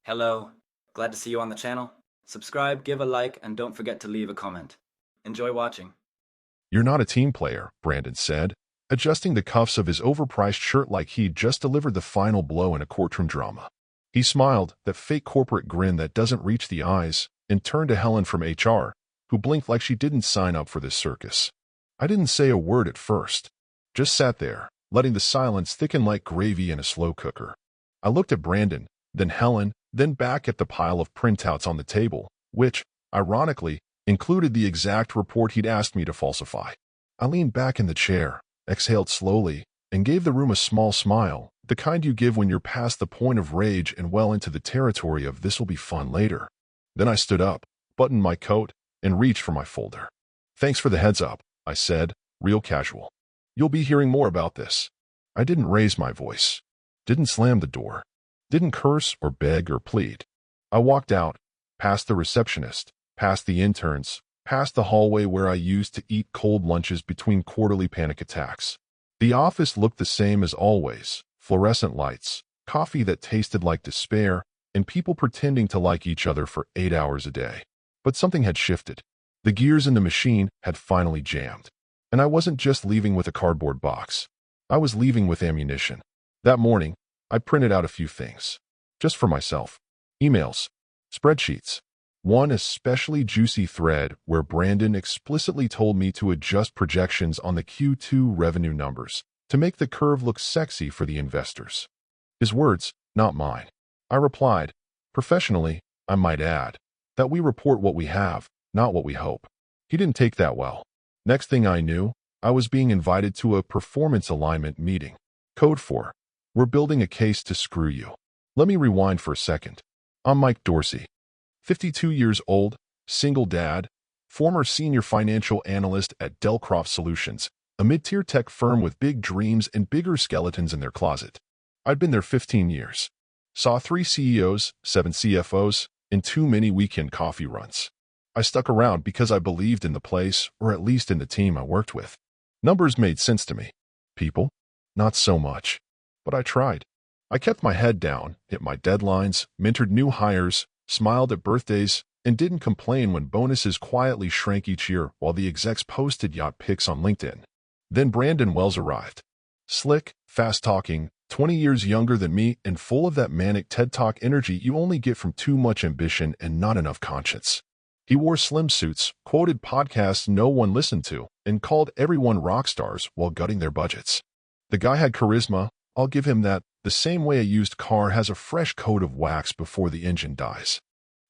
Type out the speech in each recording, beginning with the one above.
Hello, glad to see you on the channel. Subscribe, give a like, and don't forget to leave a comment. Enjoy watching. "You're not a team player," Brandon said, adjusting the cuffs of his overpriced shirt like he'd just delivered the final blow in a courtroom drama. He smiled, that fake corporate grin that doesn't reach the eyes, and turned to Helen from HR, who blinked like she didn't sign up for this circus. I didn't say a word at first, just sat there, letting the silence thicken like gravy in a slow cooker. I looked at Brandon, then Helen, then back at the pile of printouts on the table, which, ironically, included the exact report he'd asked me to falsify. I leaned back in the chair, exhaled slowly, and gave the room a small smile, the kind you give when you're past the point of rage and well into the territory of this'll be fun later. Then I stood up, buttoned my coat, and reached for my folder. "Thanks for the heads up," I said, real casual. "You'll be hearing more about this." I didn't raise my voice, didn't slam the door, didn't curse or beg or plead. I walked out, past the receptionist, past the interns, past the hallway where I used to eat cold lunches between quarterly panic attacks. The office looked the same as always, fluorescent lights, coffee that tasted like despair, and people pretending to like each other for 8 hours a day. But something had shifted. The gears in the machine had finally jammed. And I wasn't just leaving with a cardboard box. I was leaving with ammunition. That morning, I printed out a few things. Just for myself. Emails. Spreadsheets. One especially juicy thread where Brandon explicitly told me to adjust projections on the Q2 revenue numbers to make the curve look sexy for the investors. His words, not mine. I replied, professionally, I might add, that we report what we have, not what we hope. He didn't take that well. Next thing I knew, I was being invited to a performance alignment meeting. Code for, "We're building a case to screw you." Let me rewind for a second. I'm Mike Dorsey, 52 years old, single dad, former senior financial analyst at Delcroft Solutions, a mid-tier tech firm with big dreams and bigger skeletons in their closet. I'd been there 15 years. Saw 3 CEOs, 7 CFOs, and too many weekend coffee runs. I stuck around because I believed in the place, or at least in the team I worked with. Numbers made sense to me. People? Not so much. But I tried. I kept my head down, hit my deadlines, mentored new hires, smiled at birthdays, and didn't complain when bonuses quietly shrank each year while the execs posted yacht pics on LinkedIn. Then Brandon Wells arrived. Slick, fast-talking, 20 years younger than me, and full of that manic TED Talk energy you only get from too much ambition and not enough conscience. He wore slim suits, quoted podcasts no one listened to, and called everyone rock stars while gutting their budgets. The guy had charisma, I'll give him that, the same way a used car has a fresh coat of wax before the engine dies.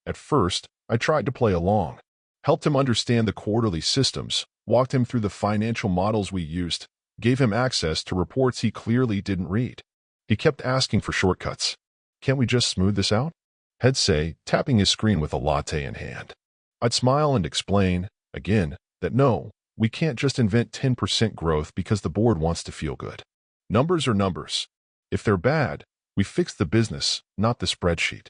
At first, I tried to play along, helped him understand the quarterly systems, walked him through the financial models we used, gave him access to reports he clearly didn't read. He kept asking for shortcuts. "Can't we just smooth this out?" He'd say, tapping his screen with a latte in hand. I'd smile and explain, again, that no, we can't just invent 10% growth because the board wants to feel good. Numbers are numbers. If they're bad, we fix the business, not the spreadsheet.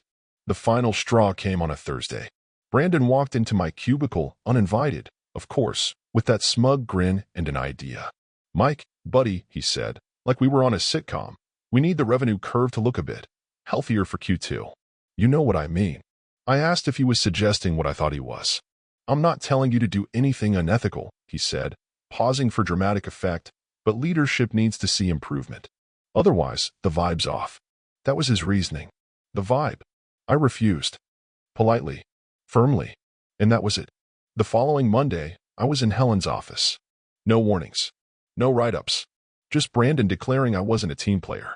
The final straw came on a Thursday. Brandon walked into my cubicle, uninvited, of course, with that smug grin and an idea. "Mike, buddy," he said, like we were on a sitcom, "we need the revenue curve to look a bit healthier for Q2. You know what I mean." I asked if he was suggesting what I thought he was. "I'm not telling you to do anything unethical," he said, pausing for dramatic effect, "but leadership needs to see improvement. Otherwise, the vibe's off." That was his reasoning. The vibe. I refused. Politely. Firmly. And that was it. The following Monday, I was in Helen's office. No warnings. No write-ups. Just Brandon declaring I wasn't a team player.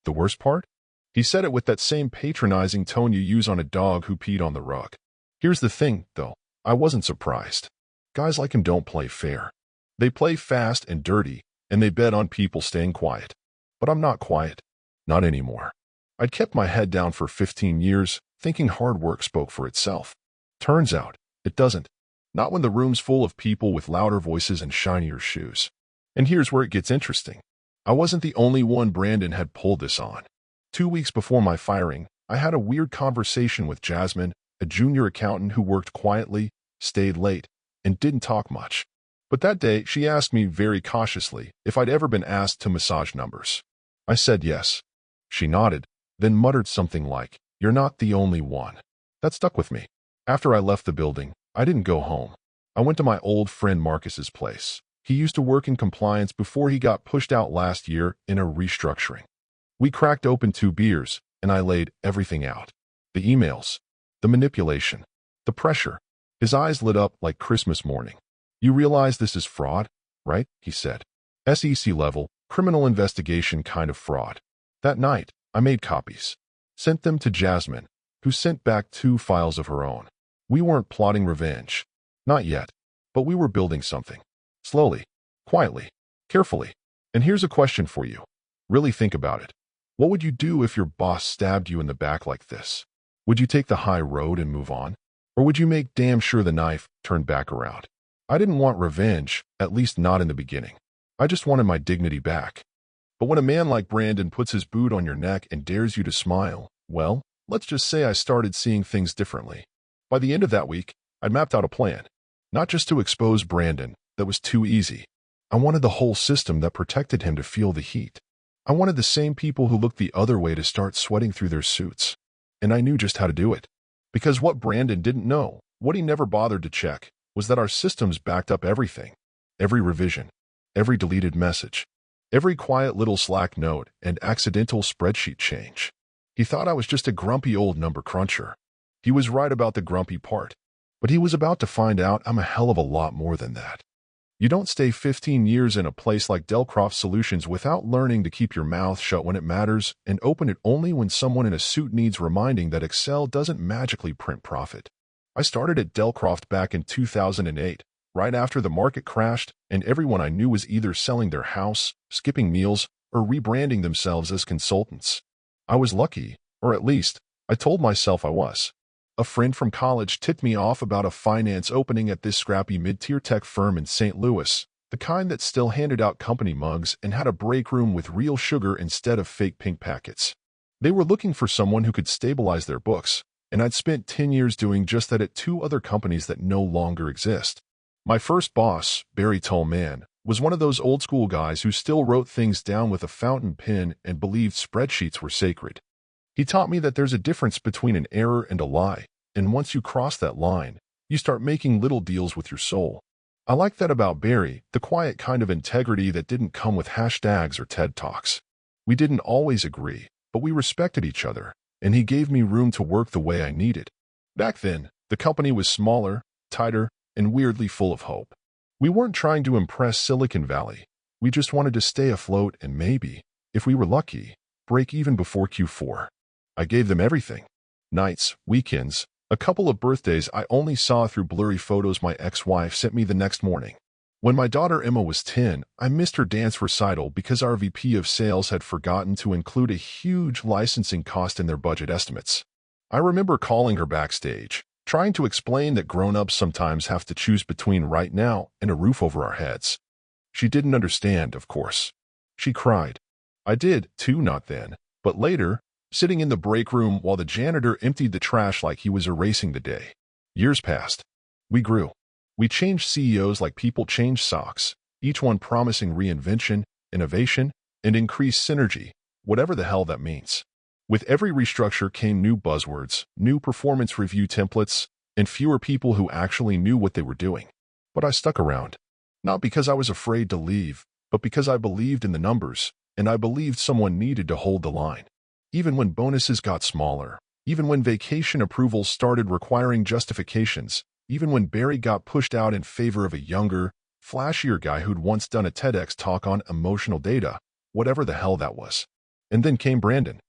The worst part? He said it with that same patronizing tone you use on a dog who peed on the rug. Here's the thing, though. I wasn't surprised. Guys like him don't play fair. They play fast and dirty, and they bet on people staying quiet. But I'm not quiet. Not anymore. I'd kept my head down for 15 years, thinking hard work spoke for itself. Turns out, it doesn't. Not when the room's full of people with louder voices and shinier shoes. And here's where it gets interesting. I wasn't the only one Brandon had pulled this on. 2 weeks before my firing, I had a weird conversation with Jasmine, a junior accountant who worked quietly, stayed late, and didn't talk much. But that day, she asked me very cautiously if I'd ever been asked to massage numbers. I said yes. She nodded, then muttered something like, You're not the only one. That stuck with me. After I left the building, I didn't go home. I went to my old friend Marcus's place. He used to work in compliance before he got pushed out last year in a restructuring. We cracked open 2 beers, and I laid everything out. The emails, the manipulation, the pressure. His eyes lit up like Christmas morning. You realize this is fraud, right? He said. SEC level, criminal investigation kind of fraud. That night, I made copies. Sent them to Jasmine, who sent back 2 files of her own. We weren't plotting revenge. Not yet. But we were building something. Slowly, quietly, carefully. And here's a question for you. Really think about it. What would you do if your boss stabbed you in the back like this? Would you take the high road and move on? Or would you make damn sure the knife turned back around? I didn't want revenge, at least not in the beginning. I just wanted my dignity back. But when a man like Brandon puts his boot on your neck and dares you to smile, well, let's just say I started seeing things differently. By the end of that week, I'd mapped out a plan. Not just to expose Brandon, that was too easy. I wanted the whole system that protected him to feel the heat. I wanted the same people who looked the other way to start sweating through their suits. And I knew just how to do it. Because what Brandon didn't know, what he never bothered to check, was that our systems backed up everything. Every revision, every deleted message, every quiet little Slack note and accidental spreadsheet change. He thought I was just a grumpy old number cruncher. He was right about the grumpy part. But he was about to find out I'm a hell of a lot more than that. You don't stay 15 years in a place like Delcroft Solutions without learning to keep your mouth shut when it matters and open it only when someone in a suit needs reminding that Excel doesn't magically print profit. I started at Delcroft back in 2008, right after the market crashed, and everyone I knew was either selling their house, skipping meals, or rebranding themselves as consultants. I was lucky, or at least, I told myself I was. A friend from college tipped me off about a finance opening at this scrappy mid-tier tech firm in St. Louis, the kind that still handed out company mugs and had a break room with real sugar instead of fake pink packets. They were looking for someone who could stabilize their books, and I'd spent 10 years doing just that at 2 other companies that no longer exist. My first boss, Barry Tolman, was one of those old-school guys who still wrote things down with a fountain pen and believed spreadsheets were sacred. He taught me that there's a difference between an error and a lie, and once you cross that line, you start making little deals with your soul. I like that about Barry, the quiet kind of integrity that didn't come with hashtags or TED Talks. We didn't always agree, but we respected each other, and he gave me room to work the way I needed. Back then, the company was smaller, tighter, and weirdly full of hope. We weren't trying to impress Silicon Valley. We just wanted to stay afloat and maybe, if we were lucky, break even before Q4. I gave them everything. Nights, weekends, a couple of birthdays I only saw through blurry photos my ex-wife sent me the next morning. When my daughter Emma was 10, I missed her dance recital because our VP of sales had forgotten to include a huge licensing cost in their budget estimates. I remember calling her backstage, trying to explain that grown-ups sometimes have to choose between right now and a roof over our heads. She didn't understand, of course. She cried. I did, too, not then, but later, sitting in the break room while the janitor emptied the trash like he was erasing the day. Years passed. We grew. We changed CEOs like people change socks, each one promising reinvention, innovation, and increased synergy, whatever the hell that means. With every restructure came new buzzwords, new performance review templates, and fewer people who actually knew what they were doing. But I stuck around. Not because I was afraid to leave, but because I believed in the numbers, and I believed someone needed to hold the line. Even when bonuses got smaller, even when vacation approvals started requiring justifications, even when Barry got pushed out in favor of a younger, flashier guy who'd once done a TEDx talk on emotional data, whatever the hell that was. And then came Brandon.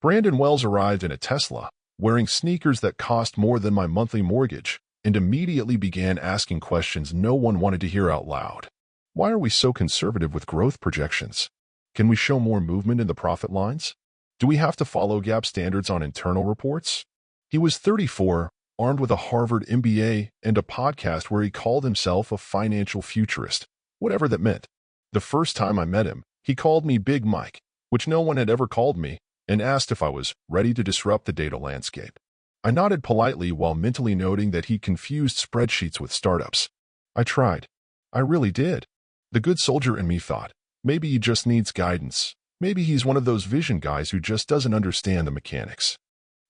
Brandon Wells arrived in a Tesla, wearing sneakers that cost more than my monthly mortgage, and immediately began asking questions no one wanted to hear out loud. Why are we so conservative with growth projections? Can we show more movement in the profit lines? Do we have to follow GAAP standards on internal reports? He was 34, armed with a Harvard MBA and a podcast where he called himself a financial futurist, whatever that meant. The first time I met him, he called me Big Mike, which no one had ever called me, and asked if I was ready to disrupt the data landscape. I nodded politely while mentally noting that he confused spreadsheets with startups. I tried. I really did. The good soldier in me thought, maybe he just needs guidance. Maybe he's one of those vision guys who just doesn't understand the mechanics.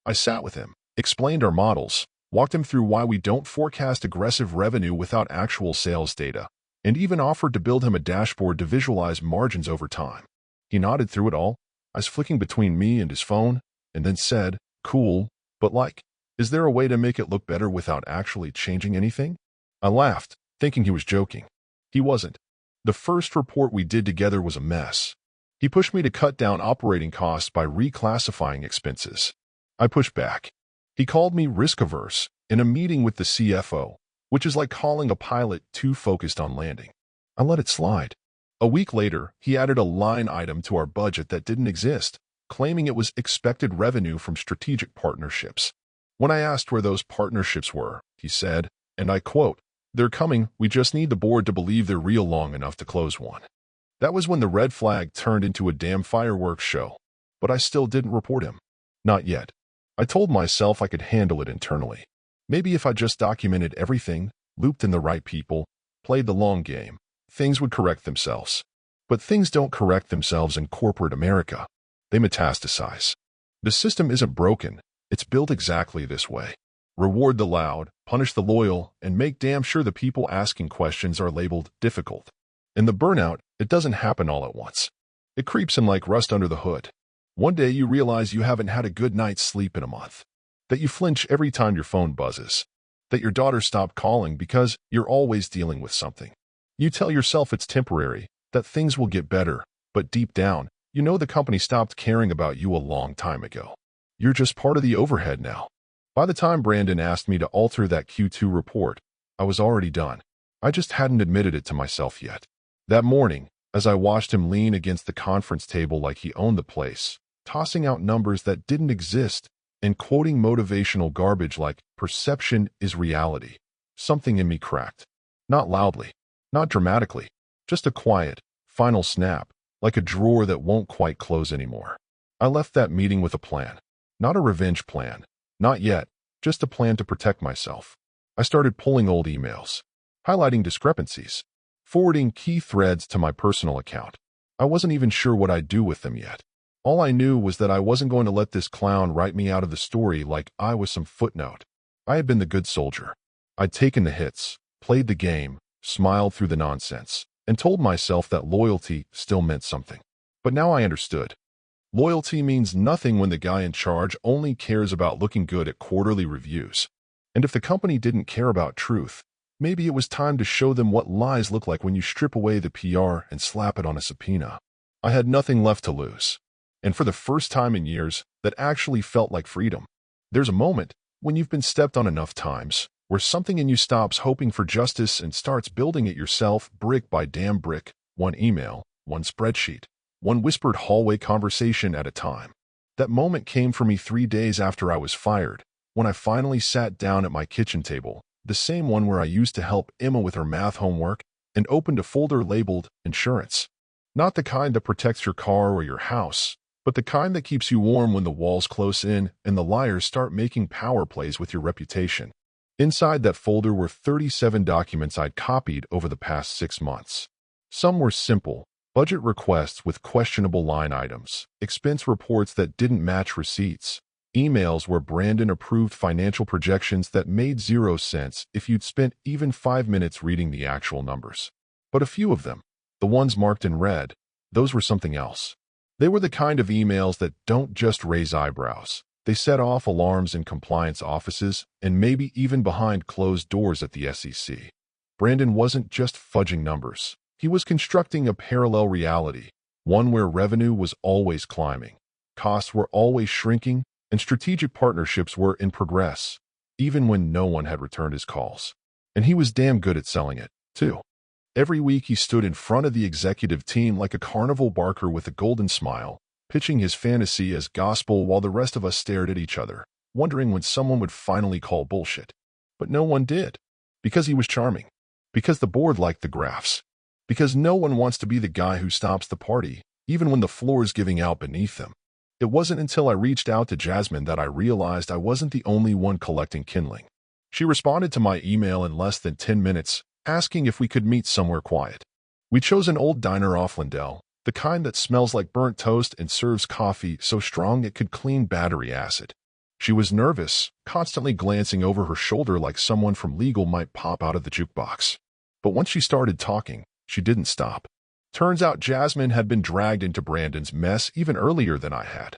I sat with him, explained our models, walked him through why we don't forecast aggressive revenue without actual sales data, and even offered to build him a dashboard to visualize margins over time. He nodded through it all, eyes flicking between me and his phone, and then said, "Cool, but is there a way to make it look better without actually changing anything?" I laughed, thinking he was joking. He wasn't. The first report we did together was a mess. He pushed me to cut down operating costs by reclassifying expenses. I pushed back. He called me risk-averse in a meeting with the CFO, which is like calling a pilot too focused on landing. I let it slide. A week later, he added a line item to our budget that didn't exist, claiming it was expected revenue from strategic partnerships. When I asked where those partnerships were, he said, and I quote, "They're coming, we just need the board to believe they're real long enough to close one." That was when the red flag turned into a damn fireworks show. But I still didn't report him. Not yet. I told myself I could handle it internally. Maybe if I just documented everything, looped in the right people, played the long game, things would correct themselves. But things don't correct themselves in corporate America. They metastasize. The system isn't broken. It's built exactly this way. Reward the loud, punish the loyal, and make damn sure the people asking questions are labeled difficult. And the burnout, it doesn't happen all at once. It creeps in like rust under the hood. One day you realize you haven't had a good night's sleep in a month. That you flinch every time your phone buzzes. That your daughter stopped calling because you're always dealing with something. You tell yourself it's temporary, that things will get better, but deep down, you know the company stopped caring about you a long time ago. You're just part of the overhead now. By the time Brandon asked me to alter that Q2 report, I was already done. I just hadn't admitted it to myself yet. That morning, as I watched him lean against the conference table like he owned the place, tossing out numbers that didn't exist, and quoting motivational garbage like, "Perception is reality," something in me cracked. Not loudly, not dramatically, just a quiet, final snap, like a drawer that won't quite close anymore. I left that meeting with a plan. Not a revenge plan. Not yet, just a plan to protect myself. I started pulling old emails, highlighting discrepancies, forwarding key threads to my personal account. I wasn't even sure what I'd do with them yet. All I knew was that I wasn't going to let this clown write me out of the story like I was some footnote. I had been the good soldier. I'd taken the hits, played the game, smiled through the nonsense, and told myself that loyalty still meant something. But now I understood. Loyalty means nothing when the guy in charge only cares about looking good at quarterly reviews. And if the company didn't care about truth, maybe it was time to show them what lies look like when you strip away the PR and slap it on a subpoena. I had nothing left to lose. And for the first time in years, that actually felt like freedom. There's a moment, when you've been stepped on enough times, where something in you stops hoping for justice and starts building it yourself brick by damn brick, one email, one spreadsheet, one whispered hallway conversation at a time. That moment came for me 3 days after I was fired, when I finally sat down at my kitchen table, the same one where I used to help Emma with her math homework, and opened a folder labeled insurance. Not the kind that protects your car or your house, but the kind that keeps you warm when the walls close in and the liars start making power plays with your reputation. Inside that folder were 37 documents I'd copied over the past 6 months. Some were simple, budget requests with questionable line items, expense reports that didn't match receipts, emails where Brandon approved financial projections that made 0 sense if you'd spent even 5 minutes reading the actual numbers. But a few of them, the ones marked in red, those were something else. They were the kind of emails that don't just raise eyebrows. They set off alarms in compliance offices and maybe even behind closed doors at the SEC. Brandon wasn't just fudging numbers. He was constructing a parallel reality, one where revenue was always climbing, costs were always shrinking, and strategic partnerships were in progress, even when no one had returned his calls. And he was damn good at selling it, too. Every week he stood in front of the executive team like a carnival barker with a golden smile, pitching his fantasy as gospel while the rest of us stared at each other, wondering when someone would finally call bullshit. But no one did. Because he was charming. Because the board liked the graphs. Because no one wants to be the guy who stops the party, even when the floor is giving out beneath them. It wasn't until I reached out to Jasmine that I realized I wasn't the only one collecting kindling. She responded to my email in less than 10 minutes, asking if we could meet somewhere quiet. We chose an old diner off Lindell, the kind that smells like burnt toast and serves coffee so strong it could clean battery acid. She was nervous, constantly glancing over her shoulder like someone from legal might pop out of the jukebox. But once she started talking, she didn't stop. Turns out Jasmine had been dragged into Brandon's mess even earlier than I had.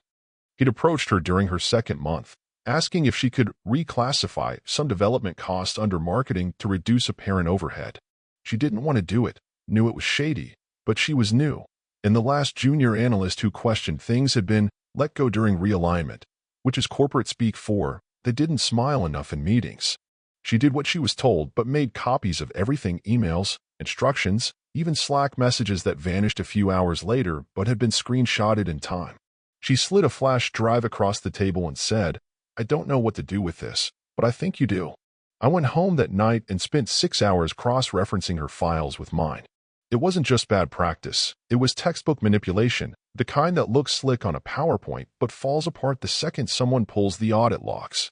He'd approached her during her second month, asking if she could reclassify some development costs under marketing to reduce apparent overhead. She didn't want to do it, knew it was shady, but she was new, and the last junior analyst who questioned things had been let go during realignment, which is corporate speak for they didn't smile enough in meetings. She did what she was told but made copies of everything: emails, instructions, even Slack messages that vanished a few hours later but had been screenshotted in time. She slid a flash drive across the table and said, "I don't know what to do with this, but I think you do." I went home that night and spent 6 hours cross-referencing her files with mine. It wasn't just bad practice, it was textbook manipulation, the kind that looks slick on a PowerPoint but falls apart the second someone pulls the audit logs.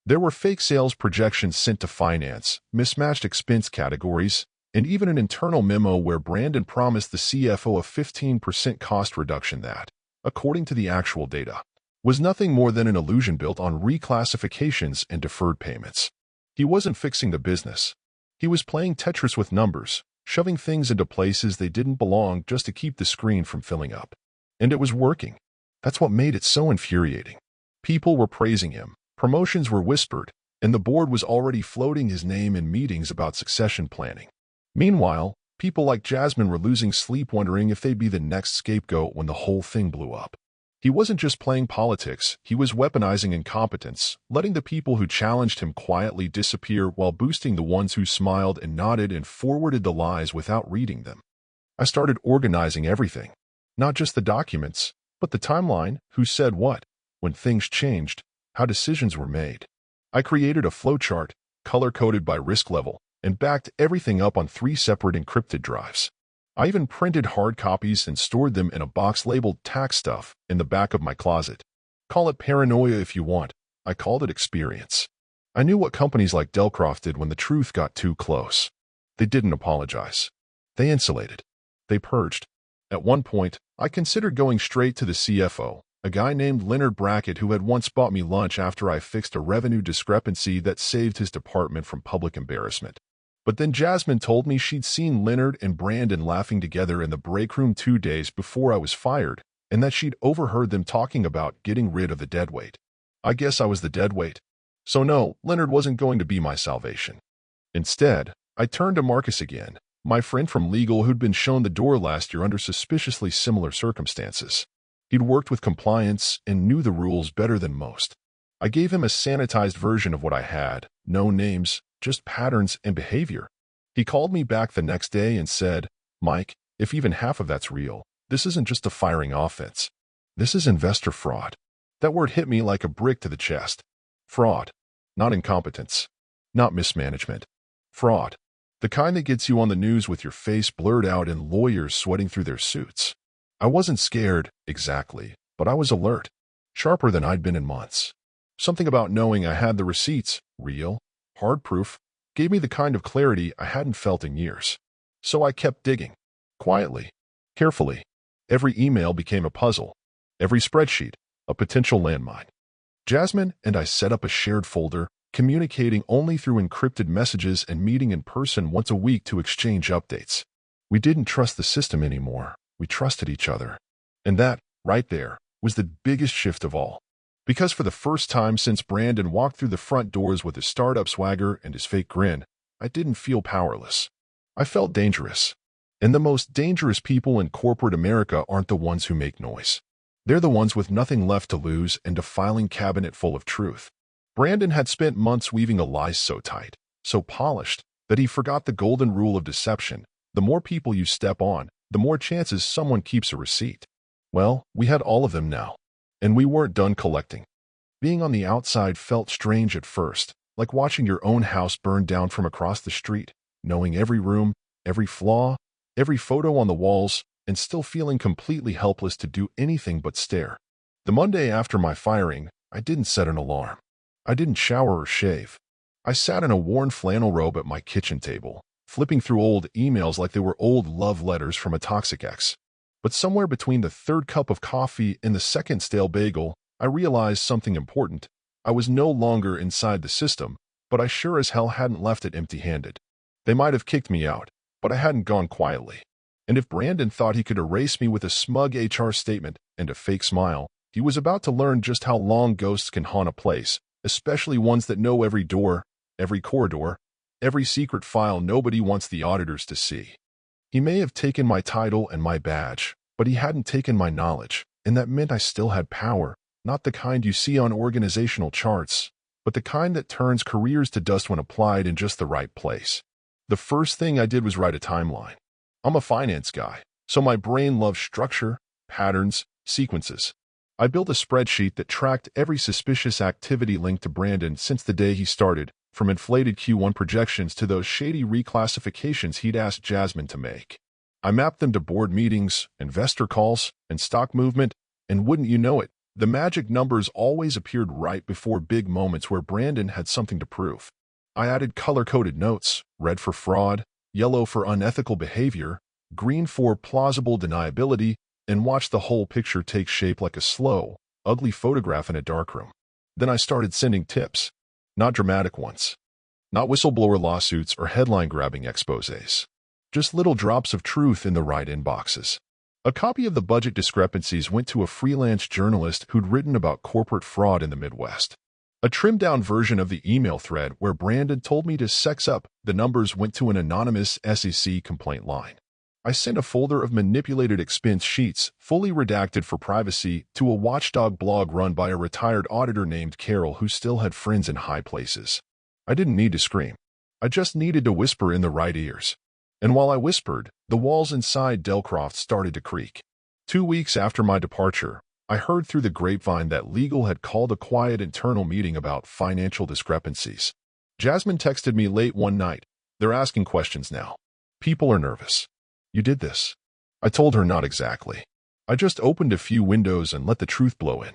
There were fake sales projections sent to finance, mismatched expense categories, and even an internal memo where Brandon promised the CFO a 15% cost reduction that, according to the actual data, was nothing more than an illusion built on reclassifications and deferred payments. He wasn't fixing the business. He was playing Tetris with numbers, shoving things into places they didn't belong just to keep the screen from filling up. And it was working. That's what made it so infuriating. People were praising him, promotions were whispered, and the board was already floating his name in meetings about succession planning. Meanwhile, people like Jasmine were losing sleep wondering if they'd be the next scapegoat when the whole thing blew up. He wasn't just playing politics, he was weaponizing incompetence, letting the people who challenged him quietly disappear while boosting the ones who smiled and nodded and forwarded the lies without reading them. I started organizing everything. Not just the documents, but the timeline, who said what, when things changed, how decisions were made. I created a flowchart, color-coded by risk level, and backed everything up on 3 separate encrypted drives. I even printed hard copies and stored them in a box labeled tax stuff in the back of my closet. Call it paranoia if you want. I called it experience. I knew what companies like Delcroft did when the truth got too close. They didn't apologize. They insulated. They purged. At one point, I considered going straight to the CFO, a guy named Leonard Brackett who had once bought me lunch after I fixed a revenue discrepancy that saved his department from public embarrassment. But then Jasmine told me she'd seen Leonard and Brandon laughing together in the break room 2 days before I was fired, and that she'd overheard them talking about getting rid of the deadweight. I guess I was the deadweight. So no, Leonard wasn't going to be my salvation. Instead, I turned to Marcus again, my friend from legal who'd been shown the door last year under suspiciously similar circumstances. He'd worked with compliance and knew the rules better than most. I gave him a sanitized version of what I had, no names, just patterns and behavior. He called me back the next day and said, "Mike, if even half of that's real, this isn't just a firing offense. This is investor fraud." That word hit me like a brick to the chest. Fraud. Not incompetence. Not mismanagement. Fraud. The kind that gets you on the news with your face blurred out and lawyers sweating through their suits. I wasn't scared, exactly, but I was alert. Sharper than I'd been in months. Something about knowing I had the receipts, real, hard proof, gave me the kind of clarity I hadn't felt in years. So I kept digging. Quietly. Carefully. Every email became a puzzle. Every spreadsheet, a potential landmine. Jasmine and I set up a shared folder, communicating only through encrypted messages and meeting in person once a week to exchange updates. We didn't trust the system anymore. We trusted each other. And that, right there, was the biggest shift of all. Because for the first time since Brandon walked through the front doors with his startup swagger and his fake grin, I didn't feel powerless. I felt dangerous. And the most dangerous people in corporate America aren't the ones who make noise. They're the ones with nothing left to lose and a filing cabinet full of truth. Brandon had spent months weaving a lie so tight, so polished, that he forgot the golden rule of deception. The more people you step on, the more chances someone keeps a receipt. Well, we had all of them now. And we weren't done collecting. Being on the outside felt strange at first, like watching your own house burn down from across the street, knowing every room, every flaw, every photo on the walls, and still feeling completely helpless to do anything but stare. The Monday after my firing, I didn't set an alarm. I didn't shower or shave. I sat in a worn flannel robe at my kitchen table, flipping through old emails like they were old love letters from a toxic ex. But somewhere between the third cup of coffee and the second stale bagel, I realized something important. I was no longer inside the system, but I sure as hell hadn't left it empty-handed. They might have kicked me out, but I hadn't gone quietly. And if Brandon thought he could erase me with a smug HR statement and a fake smile, he was about to learn just how long ghosts can haunt a place, especially ones that know every door, every corridor, every secret file nobody wants the auditors to see. He may have taken my title and my badge, but he hadn't taken my knowledge, and that meant I still had power, not the kind you see on organizational charts, but the kind that turns careers to dust when applied in just the right place. The first thing I did was write a timeline. I'm a finance guy, so my brain loves structure, patterns, sequences. I built a spreadsheet that tracked every suspicious activity linked to Brandon since the day he started, from inflated Q1 projections to those shady reclassifications he'd asked Jasmine to make. I mapped them to board meetings, investor calls, and stock movement, and wouldn't you know it, the magic numbers always appeared right before big moments where Brandon had something to prove. I added color-coded notes, red for fraud, yellow for unethical behavior, green for plausible deniability, and watched the whole picture take shape like a slow, ugly photograph in a darkroom. Then I started sending tips. Not dramatic ones. Not whistleblower lawsuits or headline-grabbing exposés. Just little drops of truth in the right inboxes. A copy of the budget discrepancies went to a freelance journalist who'd written about corporate fraud in the Midwest. A trimmed-down version of the email thread where Brandon told me to sex up the numbers went to an anonymous SEC complaint line. I sent a folder of manipulated expense sheets, fully redacted for privacy, to a watchdog blog run by a retired auditor named Carol who still had friends in high places. I didn't need to scream. I just needed to whisper in the right ears. And while I whispered, the walls inside Delcroft started to creak. 2 weeks after my departure, I heard through the grapevine that legal had called a quiet internal meeting about financial discrepancies. Jasmine texted me late one night. They're asking questions now. People are nervous. You did this. I told her not exactly. I just opened a few windows and let the truth blow in.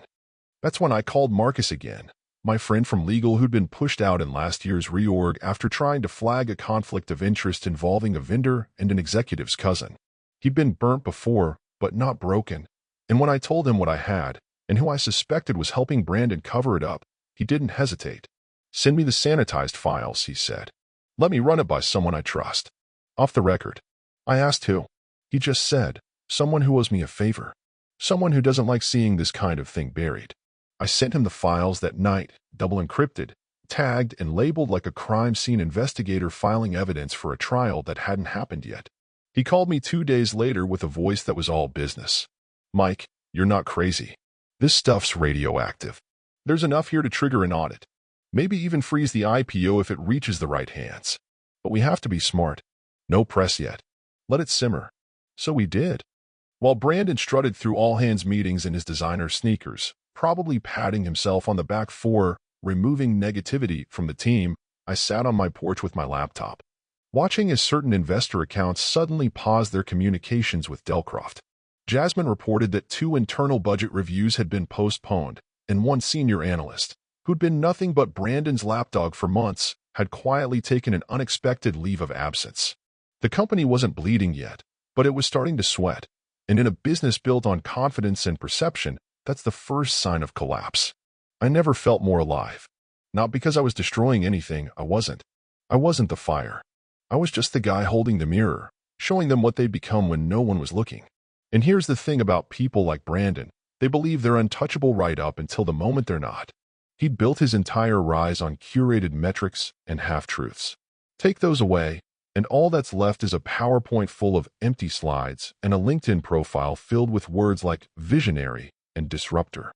That's when I called Marcus again, my friend from legal who'd been pushed out in last year's reorg after trying to flag a conflict of interest involving a vendor and an executive's cousin. He'd been burnt before, but not broken. And when I told him what I had, and who I suspected was helping Brandon cover it up, he didn't hesitate. Send me the sanitized files, he said. Let me run it by someone I trust. Off the record. I asked who. He just said, someone who owes me a favor. Someone who doesn't like seeing this kind of thing buried. I sent him the files that night, double encrypted, tagged and labeled like a crime scene investigator filing evidence for a trial that hadn't happened yet. He called me 2 days later with a voice that was all business. Mike, you're not crazy. This stuff's radioactive. There's enough here to trigger an audit. Maybe even freeze the IPO if it reaches the right hands. But we have to be smart. No press yet. Let it simmer. So we did. While Brandon strutted through all-hands meetings in his designer sneakers, probably patting himself on the back for removing negativity from the team, I sat on my porch with my laptop, watching as certain investor accounts suddenly paused their communications with Delcroft. Jasmine reported that 2 internal budget reviews had been postponed, and one senior analyst, who'd been nothing but Brandon's lapdog for months, had quietly taken an unexpected leave of absence. The company wasn't bleeding yet, but it was starting to sweat, and in a business built on confidence and perception, that's the first sign of collapse. I never felt more alive. Not because I was destroying anything, I wasn't. I wasn't the fire. I was just the guy holding the mirror, showing them what they'd become when no one was looking. And here's the thing about people like Brandon, they believe they're untouchable right up until the moment they're not. He'd built his entire rise on curated metrics and half-truths. Take those away, and all that's left is a PowerPoint full of empty slides and a LinkedIn profile filled with words like visionary and disruptor.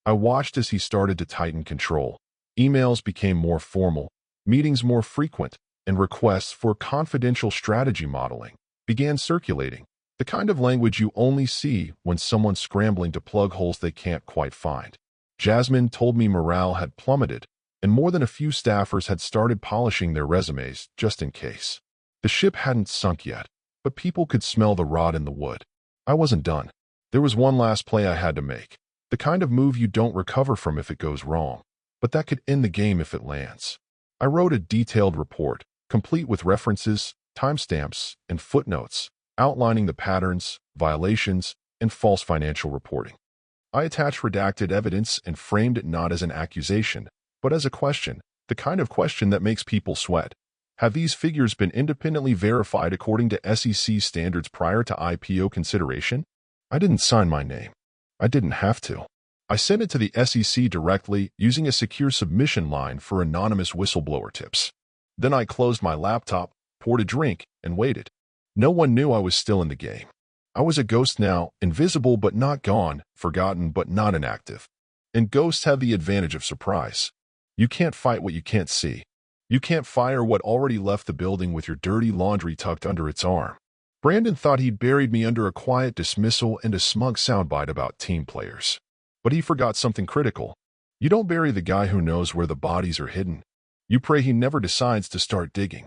I watched as he started to tighten control. Emails became more formal, meetings more frequent, and requests for confidential strategy modeling began circulating, the kind of language you only see when someone's scrambling to plug holes they can't quite find. Jasmine told me morale had plummeted, and more than a few staffers had started polishing their resumes just in case. The ship hadn't sunk yet, but people could smell the rot in the wood. I wasn't done. There was one last play I had to make, the kind of move you don't recover from if it goes wrong, but that could end the game if it lands. I wrote a detailed report, complete with references, timestamps, and footnotes, outlining the patterns, violations, and false financial reporting. I attached redacted evidence and framed it not as an accusation, but as a question, the kind of question that makes people sweat. Have these figures been independently verified according to SEC standards prior to IPO consideration? I didn't sign my name. I didn't have to. I sent it to the SEC directly using a secure submission line for anonymous whistleblower tips. Then I closed my laptop, poured a drink, and waited. No one knew I was still in the game. I was a ghost now, invisible but not gone, forgotten but not inactive. And ghosts have the advantage of surprise. You can't fight what you can't see. You can't fire what already left the building with your dirty laundry tucked under its arm. Brandon thought he'd buried me under a quiet dismissal and a smug soundbite about team players. But he forgot something critical. You don't bury the guy who knows where the bodies are hidden. You pray he never decides to start digging.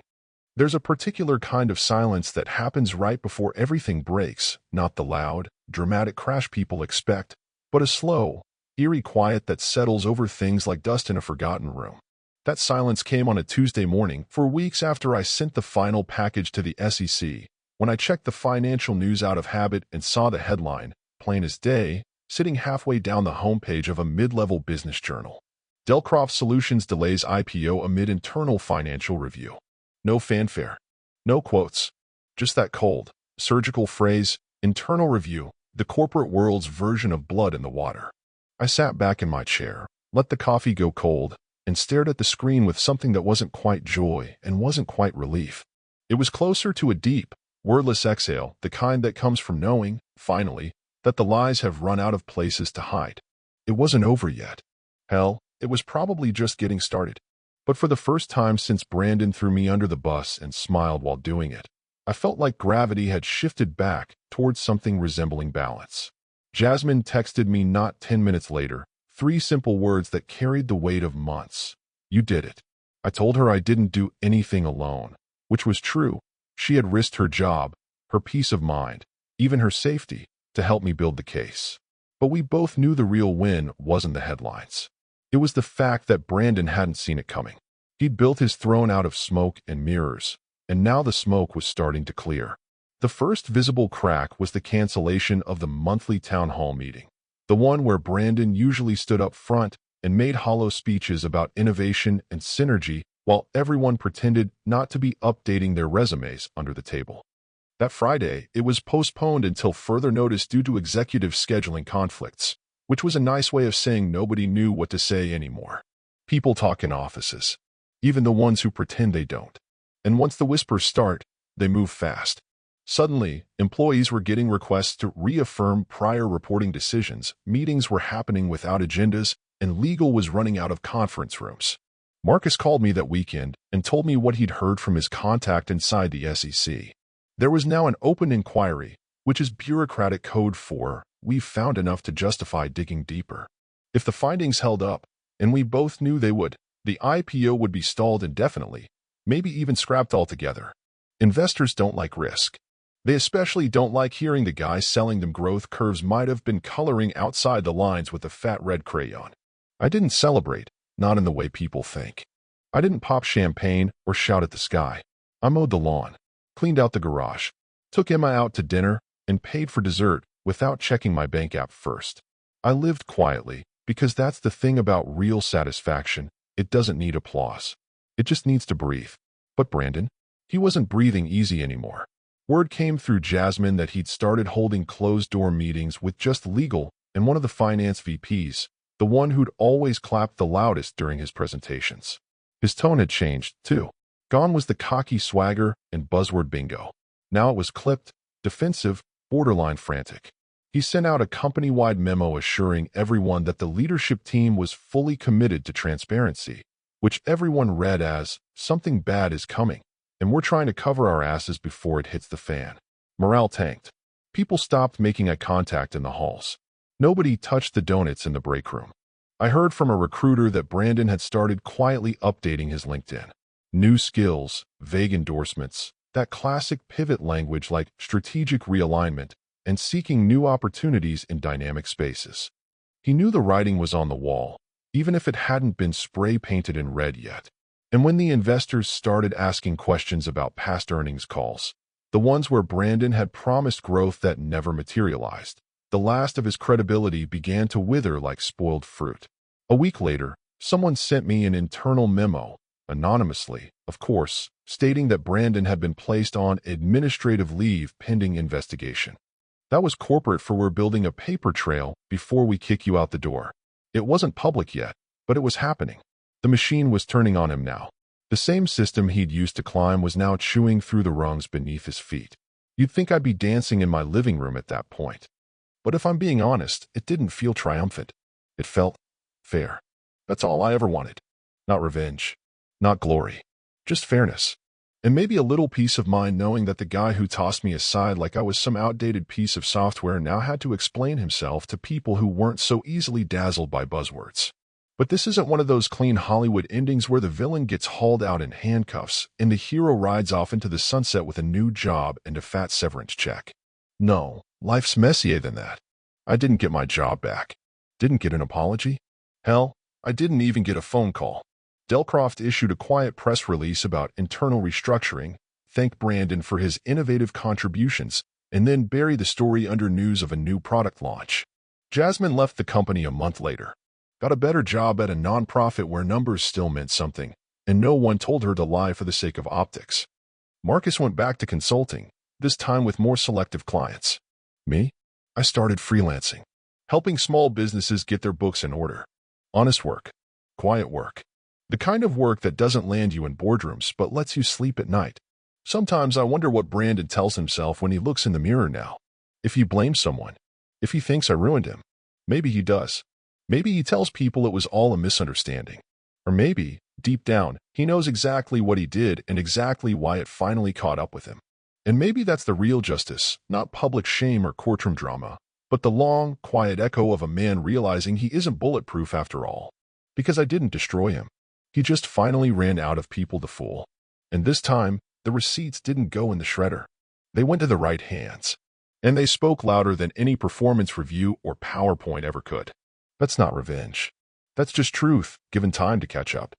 There's a particular kind of silence that happens right before everything breaks, not the loud, dramatic crash people expect, but a slow, eerie quiet that settles over things like dust in a forgotten room. That silence came on a Tuesday morning, for weeks after I sent the final package to the SEC, when I checked the financial news out of habit and saw the headline, plain as day, sitting halfway down the homepage of a mid-level business journal. Delcroft Solutions delays IPO amid internal financial review. No fanfare. No quotes. Just that cold, surgical phrase, internal review, the corporate world's version of blood in the water. I sat back in my chair, let the coffee go cold, and stared at the screen with something that wasn't quite joy and wasn't quite relief. It was closer to a deep, wordless exhale, the kind that comes from knowing, finally, that the lies have run out of places to hide. It wasn't over yet. Hell, it was probably just getting started. But for the first time since Brandon threw me under the bus and smiled while doing it, I felt like gravity had shifted back towards something resembling balance. Jasmine texted me not 10 minutes later, 3 simple words that carried the weight of months. You did it. I told her I didn't do anything alone, which was true. She had risked her job, her peace of mind, even her safety, to help me build the case. But we both knew the real win wasn't the headlines. It was the fact that Brandon hadn't seen it coming. He'd built his throne out of smoke and mirrors, and now the smoke was starting to clear. The first visible crack was the cancellation of the monthly town hall meeting, the one where Brandon usually stood up front and made hollow speeches about innovation and synergy while everyone pretended not to be updating their resumes under the table. That Friday, it was postponed until further notice due to executive scheduling conflicts, which was a nice way of saying nobody knew what to say anymore. People talk in offices, even the ones who pretend they don't. And once the whispers start, they move fast. Suddenly, employees were getting requests to reaffirm prior reporting decisions, meetings were happening without agendas, and legal was running out of conference rooms. Marcus called me that weekend and told me what he'd heard from his contact inside the SEC. There was now an open inquiry, which is bureaucratic code for, "We've found enough to justify digging deeper." If the findings held up, and we both knew they would, the IPO would be stalled indefinitely, maybe even scrapped altogether. Investors don't like risk. They especially don't like hearing the guy selling them growth curves might have been coloring outside the lines with a fat red crayon. I didn't celebrate, not in the way people think. I didn't pop champagne or shout at the sky. I mowed the lawn, cleaned out the garage, took Emma out to dinner, and paid for dessert without checking my bank app first. I lived quietly, because that's the thing about real satisfaction. It doesn't need applause. It just needs to breathe. But Brandon? He wasn't breathing easy anymore. Word came through Jasmine that he'd started holding closed-door meetings with just legal and one of the finance VPs, the one who'd always clapped the loudest during his presentations. His tone had changed, too. Gone was the cocky swagger and buzzword bingo. Now it was clipped, defensive, borderline frantic. He sent out a company-wide memo assuring everyone that the leadership team was fully committed to transparency, which everyone read as, "Something bad is coming, and we're trying to cover our asses before it hits the fan." Morale tanked. People stopped making eye contact in the halls. Nobody touched the donuts in the break room. I heard from a recruiter that Brandon had started quietly updating his LinkedIn. New skills, vague endorsements, that classic pivot language like strategic realignment, and seeking new opportunities in dynamic spaces. He knew the writing was on the wall, even if it hadn't been spray-painted in red yet. And when the investors started asking questions about past earnings calls, the ones where Brandon had promised growth that never materialized, the last of his credibility began to wither like spoiled fruit. A week later, Someone sent me an internal memo, anonymously, of course, stating that Brandon had been placed on administrative leave pending investigation. That was corporate for we're building a paper trail before we kick you out the door. It wasn't public yet, but it was happening. The machine was turning on him now. The same system he'd used to climb was now chewing through the rungs beneath his feet. You'd think I'd be dancing in my living room at that point. But if I'm being honest, it didn't feel triumphant. It felt fair. That's all I ever wanted. Not revenge. Not glory. Just fairness. And maybe a little peace of mind knowing that the guy who tossed me aside like I was some outdated piece of software now had to explain himself to people who weren't so easily dazzled by buzzwords. But this isn't one of those clean Hollywood endings where the villain gets hauled out in handcuffs and the hero rides off into the sunset with a new job and a fat severance check. No, life's messier than that. I didn't get my job back. Didn't get an apology. Hell, I didn't even get a phone call. Delcroft issued a quiet press release about internal restructuring, thanked Brandon for his innovative contributions, and then buried the story under news of a new product launch. Jasmine left the company a month later. Got a better job at a nonprofit where numbers still meant something, and no one told her to lie for the sake of optics. Marcus went back to consulting, this time with more selective clients. Me? I started freelancing, helping small businesses get their books in order. Honest work. Quiet work. The kind of work that doesn't land you in boardrooms but lets you sleep at night. Sometimes I wonder what Brandon tells himself when he looks in the mirror now. If he blames someone. If he thinks I ruined him. Maybe he does. Maybe he tells people it was all a misunderstanding. Or maybe, deep down, he knows exactly what he did and exactly why it finally caught up with him. And maybe that's the real justice, not public shame or courtroom drama, but the long, quiet echo of a man realizing he isn't bulletproof after all. Because I didn't destroy him. He just finally ran out of people to fool. And this time, the receipts didn't go in the shredder. They went to the right hands. And they spoke louder than any performance review or PowerPoint ever could. That's not revenge. That's just truth, given time to catch up.